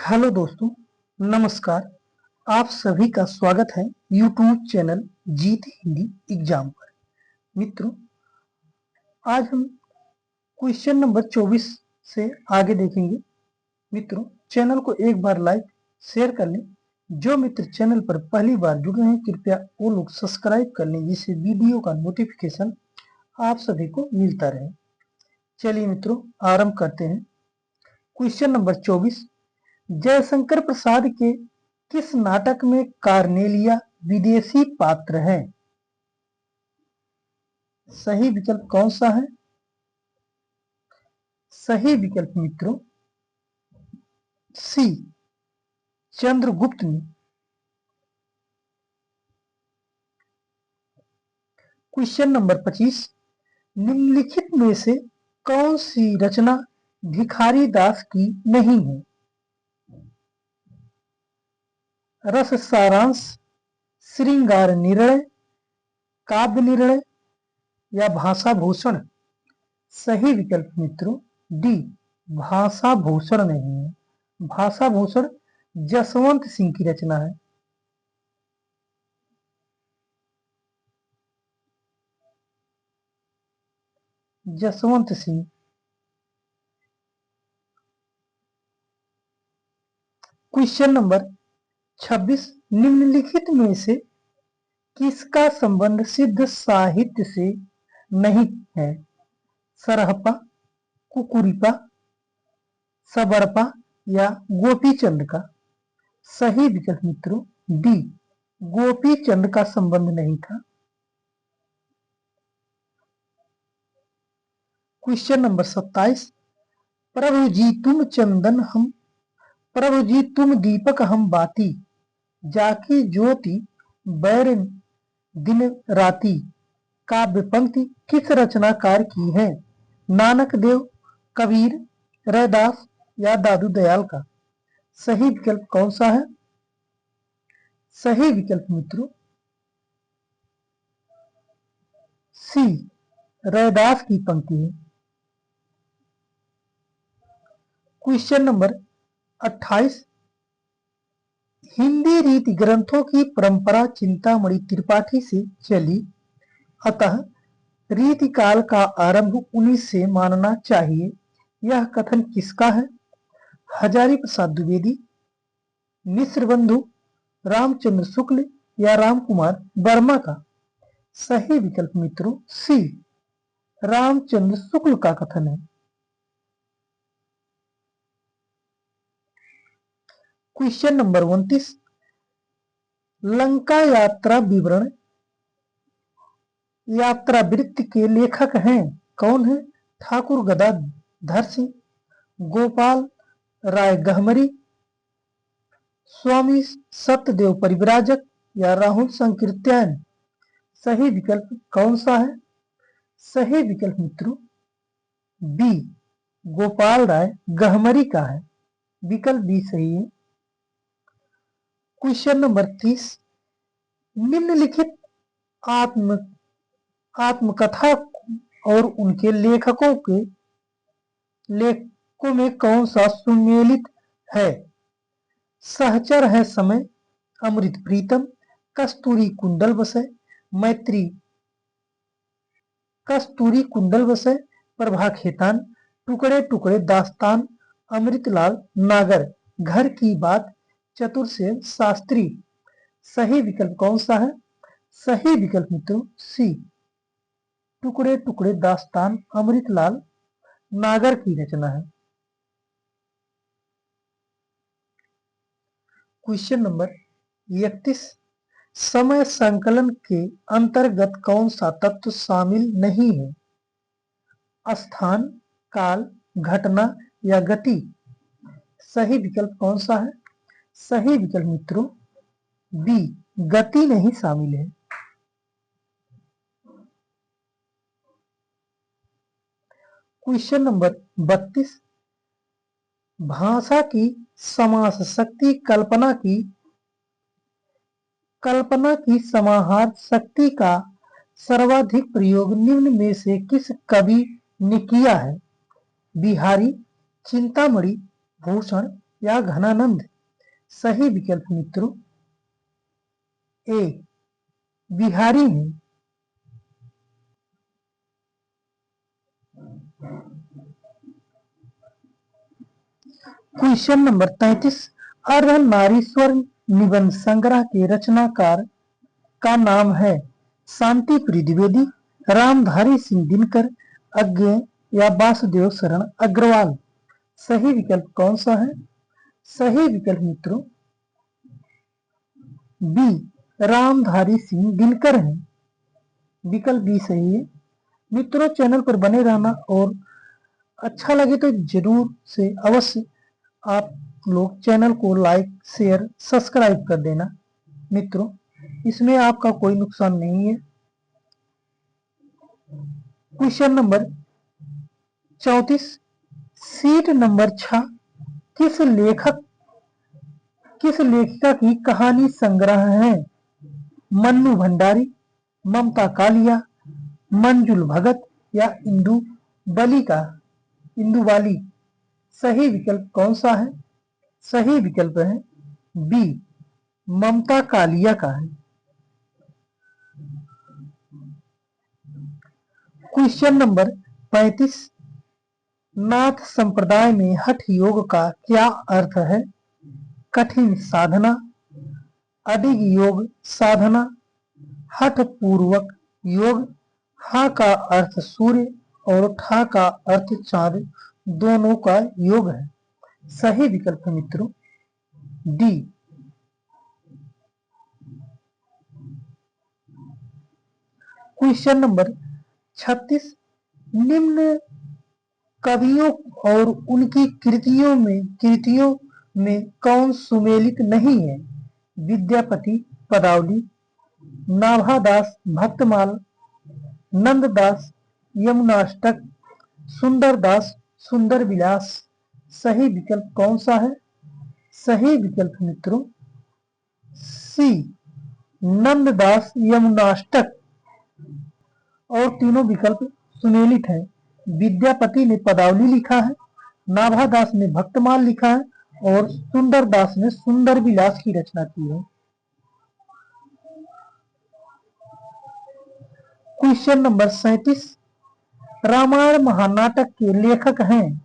Hello दोस्तों, नमस्कार। आप सभी का स्वागत है यूट्यूब चैनल जीत हिंदी एग्जाम पर। मित्रों, आज हम क्वेश्चन नंबर 24 से आगे देखेंगे। मित्रों, चैनल को एक बार लाइक शेयर कर लें। जो मित्र चैनल पर पहली बार जुड़ रहे हैं, कृपया वो लोग सब्सक्राइब कर लें, जिससे वीडियो का नोटिफिकेशन आप सभी को मिलता रहे। चलिए मित्रों, आरंभ करते हैं। क्वेश्चन नंबर 24, जयशंकर प्रसाद के किस नाटक में कार्नेलिया विदेशी पात्र है? सही विकल्प कौन सा है? सही विकल्प मित्रों सी, चंद्रगुप्त में। क्वेश्चन नंबर 25, निम्नलिखित में से कौन सी रचना भिखारी दास की नहीं है? रस सारांश, श्रृंगार निर्णय, काव्य निर्णय या भाषा भूषण? सही विकल्प मित्रों डी, भाषा भूषण नहीं है। भाषा भूषण जसवंत सिंह की रचना है। जसवंत सिंह। क्वेश्चन नंबर 26, निम्नलिखित में से किसका संबंध सिद्ध साहित्य से नहीं है? सरहपा, कुकुरिपा, सबरपा या गोपीचंद का? सही विकल्प मित्रों डी, गोपीचंद का संबंध नहीं था। क्वेश्चन नंबर 27, प्रभु जी तुम चंदन हम, प्रभु जी तुम दीपक हम बाती, जाकी ज्योति बैर दिन राती, काव्य पंक्ति किस रचनाकार की है? नानक देव, कबीर, रैदास या दादू दयाल का? सही विकल्प कौन सा है? सही विकल्प मित्रों सी, रैदास की पंक्ति है। क्वेश्चन नंबर 28, हिंदी रीति ग्रंथों की परंपरा चिंतामणि त्रिपाठी से चली, अतः रीतिकाल का आरंभ उन्हीं से मानना चाहिए। यह कथन किसका है? हजारी प्रसाद द्विवेदी, मिश्र बंधु, रामचंद्र शुक्ल या राम कुमार वर्मा का? सही विकल्प मित्रों सी, रामचंद्र शुक्ल का कथन है। क्वेश्चन नंबर 29, लंका यात्रा विवरण यात्रा वृत्त के लेखक हैं? कौन है? ठाकुर गदाधर सिंह, गोपाल राय गहमरी, स्वामी सत्यदेव परिव्राजक या राहुल संकीर्त्यायन? सही विकल्प कौन सा है? सही विकल्प मित्रों बी, गोपाल राय गहमरी का है। विकल्प बी सही है। क्वेश्चन नंबर 30, निम्नलिखित आत्मकथा और उनके लेखकों में कौन सा सुमेलित है? सहचर है समय, अमृत प्रीतम, कस्तूरी कुंडल बसय, मैत्री कस्तूरी कुंडल बसय, प्रभा खेतान, टुकड़े टुकड़े दास्तान, अमृतलाल नागर, घर की बात, चतुरसेन शास्त्री? सही विकल्प कौन सा है? सही विकल्प मित्रों सी, टुकड़े टुकड़े दास्तान अमृतलाल नागर की रचना है। क्वेश्चन नंबर 31, समय संकलन के अंतर्गत कौन सा तत्व शामिल नहीं है? स्थान, काल, घटना या गति? सही विकल्प कौन सा है? सही विकल्प मित्रों बी, गति नहीं शामिल है। क्वेश्चन नंबर 32, भाषा की समास शक्ति कल्पना की समाहार शक्ति का सर्वाधिक प्रयोग निम्न में से किस कवि ने किया है? बिहारी, चिंतामणि, भूषण या घनानंद? सही विकल्प मित्रों ए बिहारी हैं। क्वेश्चन नंबर 33, अर्धनारीश्वर निबंध संग्रह के रचनाकार का नाम है शांतिप्रिय द्विवेदी, रामधारी सिंह दिनकर, अज्ञे या वासुदेव शरण अग्रवाल? सही विकल्प कौन सा है? सही विकल्प मित्रों बी रामधारी सिंह दिनकर है। विकल्प बी सही है। मित्रों चैनल पर बने रहना और अच्छा लगे तो जरूर से अवश्य आप लोग चैनल को लाइक शेयर सब्सक्राइब कर देना। मित्रों इसमें आपका कोई नुकसान नहीं है। क्वेश्चन नंबर 34, सीट नंबर 6 किस लेखिका की कहानी संग्रह है? मन्नू भंडारी, ममता कालिया, मंजुल भगत या इंदु बाली? सही विकल्प कौन सा है? सही विकल्प है बी ममता कालिया का है। क्वेश्चन नंबर 35, नाथ संप्रदाय में हठ योग का क्या अर्थ है? कठिन साधना, अडिग योग साधना, हठ पूर्वक योग, हा का अर्थ सूर्य और ठा का अर्थ चांद दोनों का योग है। सही विकल्प है मित्रों डी। क्वेश्चन नंबर 36, निम्न कवियों और उनकी कृतियों में कौन सुमेलित नहीं है? विद्यापति पदावली, नाभादास भक्तमाल, नंददास यमुनाष्टक, सुंदरदास सुंदर विलास? सही विकल्प कौन सा है? सही विकल्प मित्रों सी नंददास यमुनाष्टक। और तीनों विकल्प सुमेलित है। विद्यापति ने पदावली लिखा है, नाभादास ने भक्तमाल लिखा है और सुंदरदास ने सुंदर विलास की रचना की है। क्वेश्चन नंबर 37, रामायण महानाटक के लेखक हैं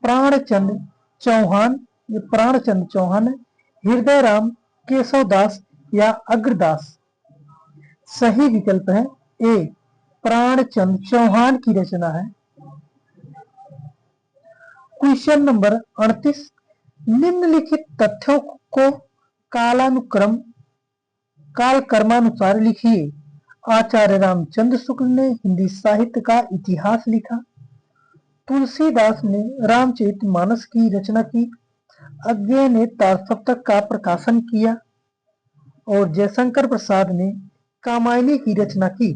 प्राणचंद चौहान, ये प्राणचंद चौहान है, हृदय राम, केशवदास या अग्रदास? सही विकल्प है ए प्राणचंद चौहान की रचना है। क्वेश्चन नंबर 38, निम्नलिखित तथ्यों को कालक्रमानुसार लिखिए। आचार्य रामचंद्र शुक्ल ने हिंदी साहित्य का इतिहास लिखा, तुलसीदास ने रामचरितमानस की रचना की, अज्ञे ने तारसप्तक का प्रकाशन किया और जयशंकर प्रसाद ने कामायनी की रचना की।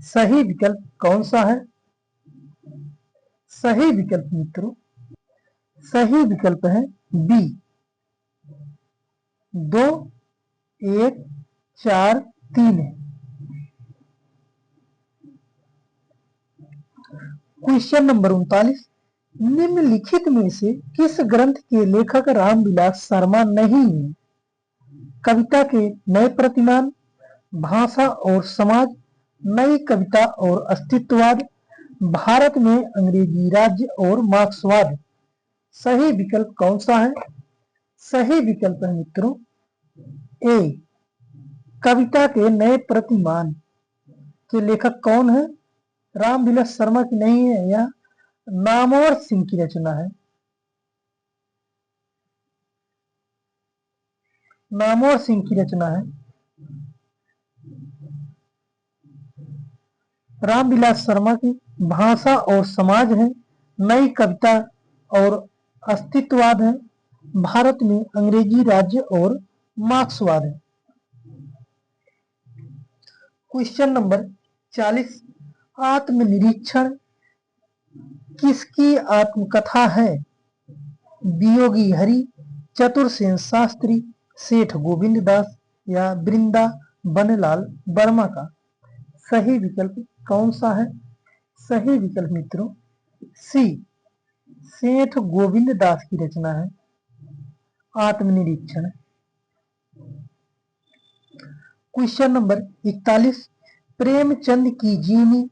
सही विकल्प कौन सा है? सही विकल्प मित्रों सही विकल्प है बी 2 1 4 3 है। क्वेश्चन नंबर 39, निम्नलिखित में से किस ग्रंथ के लेखक रामविलास शर्मा नहीं है? कविता के नए प्रतिमान, भाषा और समाज, नई कविता और अस्तित्ववाद, भारत में अंग्रेजी राज्य और मार्क्सवाद? सही विकल्प कौन सा है? सही विकल्प है मित्रों ए कविता के नए प्रतिमान के लेखक कौन है? रामविलास शर्मा की नहीं है, यह नामवर सिंह की रचना है। नामवर सिंह की रचना है। रामविलास शर्मा की भाषा और समाज है, नई कविता और अस्तित्ववाद है, भारत में अंग्रेजी राज्य और मार्क्सवाद है। क्वेश्चन नंबर 40, आत्मनिरीक्षण किसकी आत्मकथा है? वियोगी हरि, चतुरसेन शास्त्री, सेठ गोविंद दास या वृंदावनलाल वर्मा का? सही विकल्प कौन सा है? सही विकल्प मित्रों सी सेठ गोविंद दास की रचना है। आत्मनिरीक्षण। क्वेश्चन नंबर 41, प्रेमचंद की जीवनी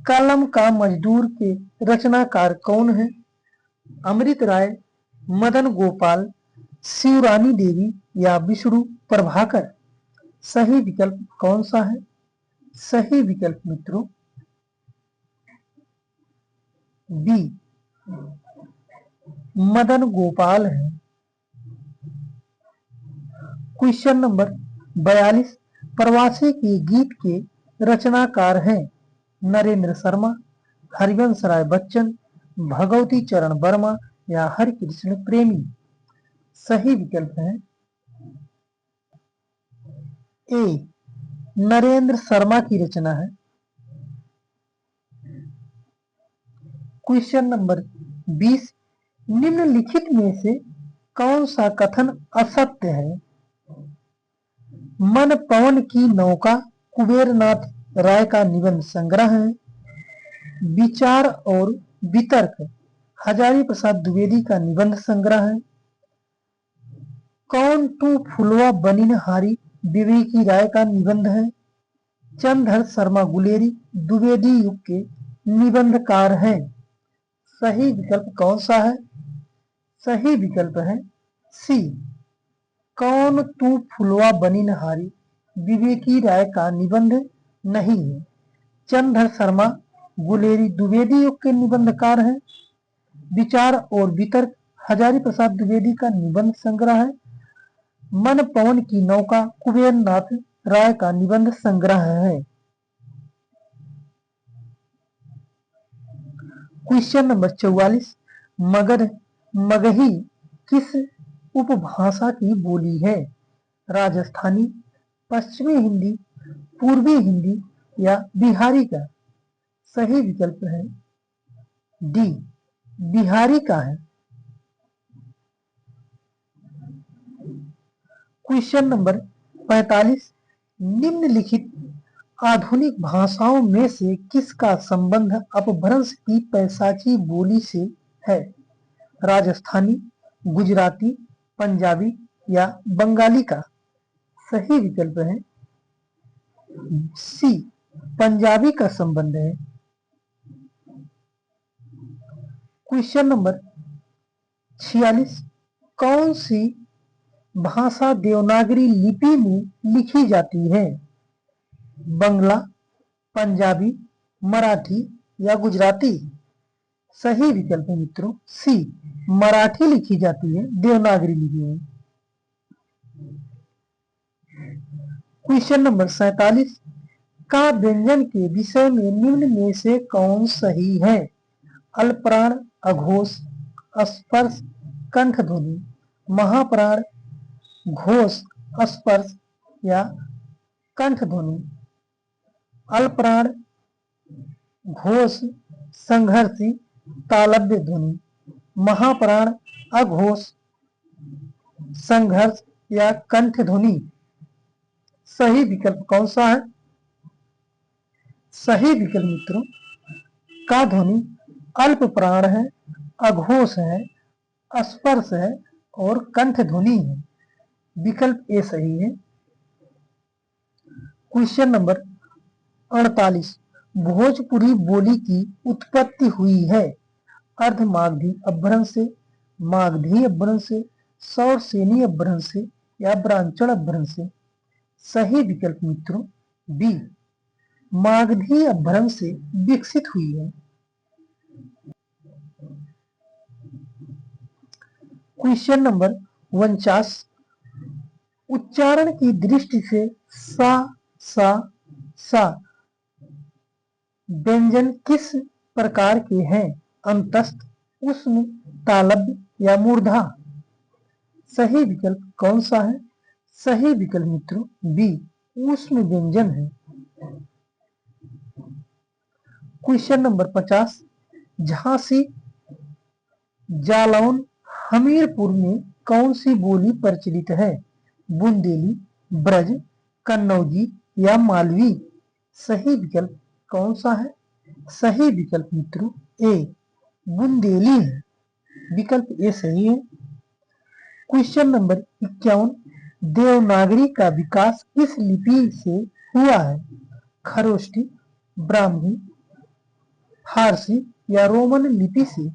कलम का मजदूर के रचनाकार कौन है? अमृत राय, मदन गोपाल, शिवरानी देवी या विष्णु प्रभाकर? सही विकल्प कौन सा है? सही विकल्प मित्रों बी, मदन गोपाल है। क्वेश्चन नंबर 42, प्रवासी के गीत के रचनाकार हैं नरेंद्र शर्मा, हरिवंश राय बच्चन, भगवती चरण वर्मा या हरिकृष्ण प्रेमी? सही विकल्प है ए, नरेंद्र शर्मा की रचना है। क्वेश्चन नंबर 20, निम्नलिखित में से कौन सा कथन असत्य है? मन पवन की नौका कुबेरनाथ राय का निबंध संग्रह है। विचार और वितर्क हजारी प्रसाद द्विवेदी का निबंध संग्रह है। कौन तू फुलवा बनिनहारी विवेकी राय का निबंध है। चंद्रधर शर्मा गुलेरी द्विवेदी युग के निबंधकार हैं। सही विकल्प कौन सा है? सही विकल्प है सी, कौन तू फुलवा बनिनहारी विवेकी राय का निबंध नहीं है। चंद्रधर शर्मा गुलेरी द्विवेदी युग के निबंधकार हैं। विचार और वितर्क हजारी प्रसाद द्विवेदी का निबंध संग्रह है। मन पवन की नौका कुबेरनाथ राय का निबंध संग्रह है। क्वेश्चन नंबर 44, मगही किस उपभाषा की बोली है? राजस्थानी, पश्चिमी हिंदी, पूर्वी हिंदी या बिहारी का? सही विकल्प है डी, बिहारी का है। क्वेश्चन नंबर 45, निम्नलिखित आधुनिक भाषाओं में से किसका संबंध अपभ्रंश की पैसाची बोली से है? राजस्थानी, गुजराती, पंजाबी या बंगाली का? सही विकल्प है सी, पंजाबी का संबंध है। क्वेश्चन नंबर 46, कौन सी भाषा देवनागरी लिपि में लिखी जाती है? बंगला, पंजाबी, मराठी या गुजराती? सही विकल्प है मित्रों सी, मराठी लिखी जाती है देवनागरी लिपि में। क्वेश्चन नंबर 47, का व्यंजन के विषय में निम्न में से कौन सही है? अल्पप्राण, अघोष, स्पर्श, कंठ ध्वनि, महाप्राण, घोष, स्पर्श या कंठ ध्वनि? अल्पप्राण, घोष, संघर्षी, तालव्य ध्वनि, महाप्राण, अघोष, संघर्ष या कंठ ध्वनि? सही विकल्प कौन सा है? सही विकल्प मित्रों का ध्वनि अल्प प्राण है, अघोष है, स्पर्श है और कंठ ध्वनि है। विकल्प ए सही है। क्वेश्चन नंबर 48, भोजपुरी बोली की उत्पत्ति हुई है अर्धमागधी अपभ्रंश से, मागधी अपभ्रंश से, सौरसेनी अपभ्रंश से या ब्राह्मण अपभ्रंश से? सही विकल्प मित्रों बी, मागधी अपभ्रंश से विकसित हुई है। क्वेश्चन नंबर 49, उच्चारण की दृष्टि से सा सा व्यंजन किस प्रकार के हैं? अंतस्थ, उष्ण, तालव्य या मूर्धा? सही विकल्प कौन सा है? सही विकल्प मित्रों बी, उष्ण व्यंजन है। क्वेश्चन नंबर 50, झांसी, जालौन, हमीरपुर में कौन सी बोली प्रचलित है? बुंदेली, ब्रज, कन्नौजी या मालवी? सही विकल्प कौन सा है? सही विकल्प मित्रों ए, बुंदेली है। विकल्प ए सही है। क्वेश्चन नंबर 51, देवनागरी का विकास किस लिपि से हुआ है? खरोष्टी, ब्राह्मी, फारसी या रोमन लिपि से?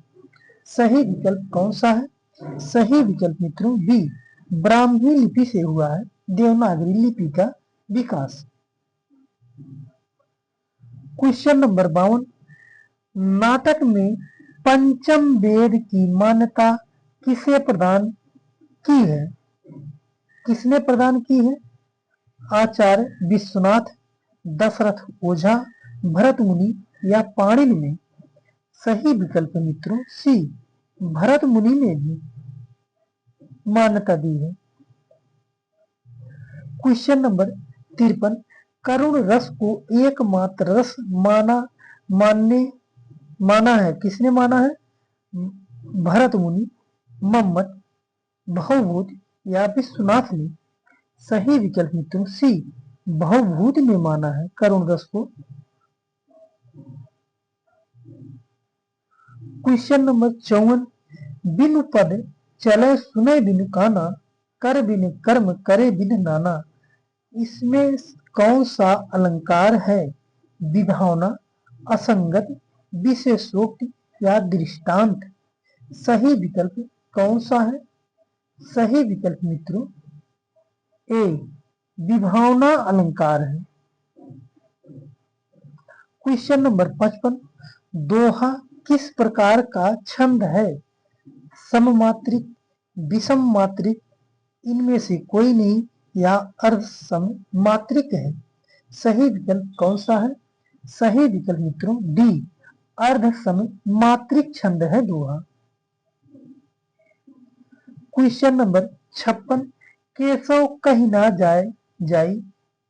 सही विकल्प कौन सा है? सही विकल्प मित्रों बी, ब्राह्मी लिपि से हुआ है देवनागरी लिपि का विकास। क्वेश्चन नंबर 52, नाटक में पंचम वेद की मान्यता किसे प्रदान की है? किसने प्रदान की है? आचार्य विश्वनाथ, दशरथ ओझा, भरत मुनि या पाणिनि ने? सही विकल्प मित्रों सी, भरत मुनि ने भी मान्यता दी है। क्वेश्चन नंबर 53, करुण रस को एकमात्र रस माना है, किसने माना है? भरत मुनि, मम्मट, भवभूत या विश्वनाथ ने? सही विकल्प मित्रों सी, भवभूत ने माना है करुण रस को। क्वेश्चन नंबर 54, बिनु पद चले सुने बिनु काना, कर बिन कर्म करे बिन नाना, इसमें कौन सा अलंकार है? विभावना, असंगत, विशेषोक्त या दृष्टांत? सही विकल्प कौन सा है? सही विकल्प मित्रों ए, विभावना अलंकार है। क्वेश्चन नंबर 55, दोहा किस प्रकार का छंद है? सममात्रिक, विषम मात्रिक, इनमें से कोई नहीं या अर्ध सममात्रिक है? सही विकल्प कौन सा है? सही विकल्प मित्रों डी, अर्ध सममात्रिक छंद है दोहा। क्वेश्चन नंबर 56, केशव कहीं ना जाए जाई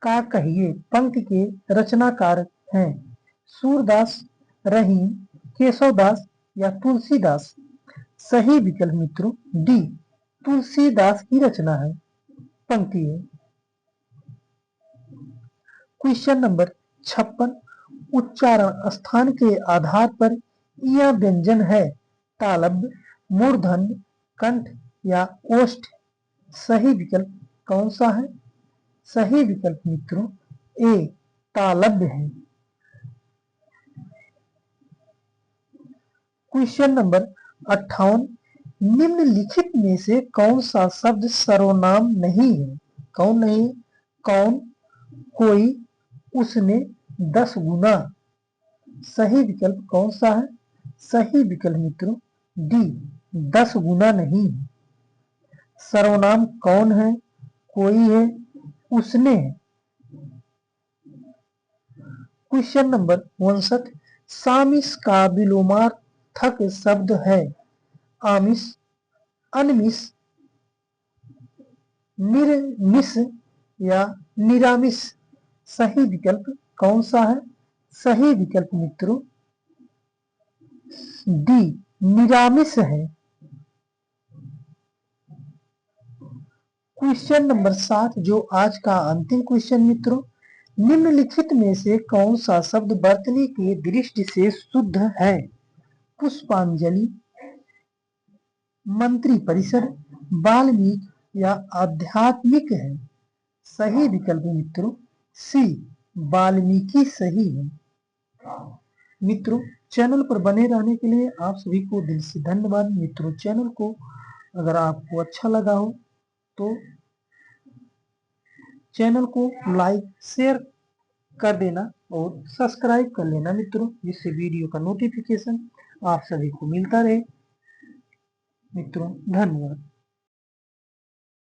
का कहिए पंक्ति के रचनाकार हैं? सूरदास, रहीम, केशवदास या तुलसीदास? सही विकल्प मित्रों डी, तुलसीदास की रचना है, पंक्ति है। क्वेश्चन नंबर 56, उच्चारण स्थान के आधार पर यह व्यंजन है? तालव्य, मूर्धन्य, कंठ या ओष्ठ? सही विकल्प कौन सा है? सही विकल्प मित्रों ए, तालव्य है। क्वेश्चन नंबर 58, निम्नलिखित में से कौन सा शब्द सर्वनाम नहीं है? कौन नहीं? कौन, कोई, उसने, 10 गुना? सही विकल्प कौन सा है? सही विकल्प मित्रों डी, 10 गुना नहीं है। सर्वनाम कौन है, कोई है, उसने है। क्वेश्चन नंबर 59, सामिस का विलोमार्थक शब्द है? आमिष, अनमिष, निर्मिष या निरामिष? सही विकल्प कौन सा है? सही विकल्प मित्रों डी, निरामिष है। क्वेश्चन नंबर 7 जो आज का अंतिम क्वेश्चन मित्रों, निम्नलिखित में से कौन सा शब्द वर्तनी की दृष्टि से शुद्ध है? पुष्पांजलि, मंत्री परिषद, वाल्मीकि या आध्यात्मिक है? सही विकल्प मित्रों सी, वाल्मीकि सही है। मित्रों चैनल पर बने रहने के लिए आप सभी को दिल से धन्यवाद। मित्रों चैनल को अगर आपको अच्छा लगा हो तो चैनल को लाइक शेयर कर देना और सब्सक्राइब कर लेना मित्रों, जिससे वीडियो का नोटिफिकेशन आप सभी को मिलता रहे। मित्रों धन्यवाद।